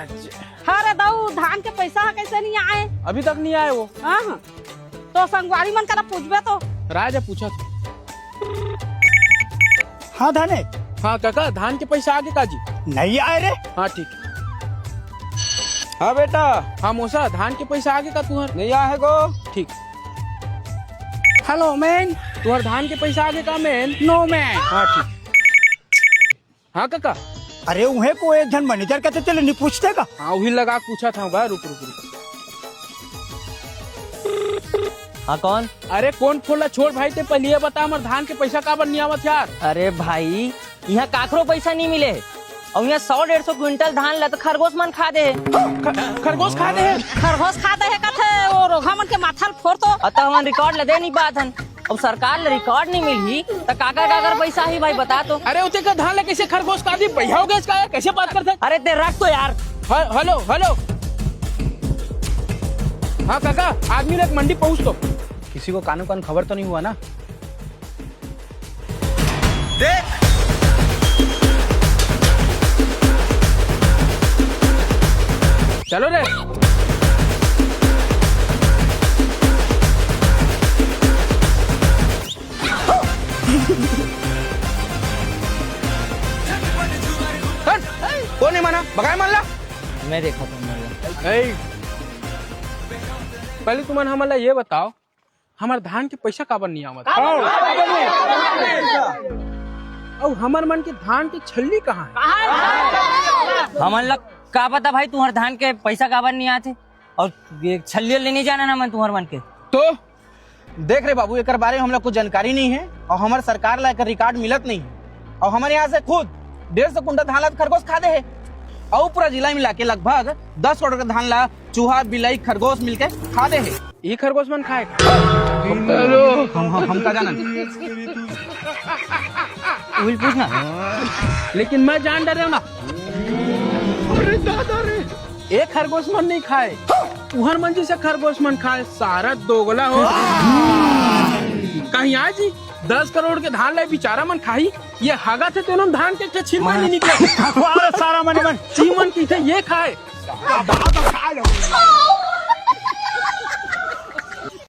अरे दाऊ धान के पैसा कैसे नहीं आए? अभी तक नहीं आए वो। हाँ तो संगवारी मन करा पूछबे तो राजा पूछा था। हाँ धाने हाँ काका धान के पैसा आगे काजी नहीं आए रे। हाँ ठीक। हाँ बेटा हाँ मौसा धान के पैसा आगे का तुहर नहीं आए गो। ठीक। हेलो मैन तुहर धान के पैसा आगे का मैन नो मैन। हाँ ठीक। हाँ काका अरे उन्हें को एक जन मैनेजर कहते चले नहीं पूछते का। हाँ वही लगा पूछा था भाई। रुक रुक रुक। हाँ कौन? अरे कौन खोला छोड़ भाई ते पहले ये बता हमारे धान के पैसा काबर नहीं आवत यार। अरे भाई यहाँ काकरो पैसा नहीं मिले और यहाँ 100-150 क्विंटल धान ला तो खरगोश मन खा दे। खरगोश खा दे। खरगोश खाते है कथे वो रोगा मन के माथा फोड़ तो अतः हम रिकॉर्ड ले दे नहीं पात हन। अब सरकार ले रिकॉर्ड नहीं मिली तो काका काकर पैसा ही भाई बता तो। अरे उते का धान ले कैसे खरगोश खा दी भैया हो गया इसका कैसे बात करते। अरे ते रख तो यार। Hello hello. हाँ काका आदमी ने एक मंडी पहुँच तो किसी को कानून कान खबर तो नहीं हुआ ना? चलो रे। कौन है माना बगाए मान ला। मैं देखा था। पहले तुम हमारा ये बताओ हमारे धान के पैसा काबर नहीं आवत और हमार मन के धान की छल्ली कहाँ है? हमन लग का पता भाई तुम्हारे धान के पैसा काबर नहीं आते और ये छल्ली लेने जाना ना मन तुम्हारे मन के। तो देख रहे बाबू एक बारे में हम लोग को जानकारी नहीं है और हमारे सरकार ला रिकॉर्ड मिलत नहीं है और हमारे यहाँ से खुद 150 कुंटल धान ला खरगोश खा दे है और पूरा जिला मिला के लगभग 10 करोड़ का धान ला चूहा बिलाई खरगोश मिलके खा दे है। ये खरगोश मन खाए हम का जाना वही पूछना। लेकिन मैं जान डर रहा हूँ ना। अरे दादा रे एक खरगोश मन नहीं खाए उहर मन जैसे खरगोश मन खाए सारा दोगला हो। कहीं आज 10 करोड़ के धान ले बेचारा मन खाई ये हागा थे तो धान के छीन नहीं निकले सारा मन छीन मन की थे ये खाए।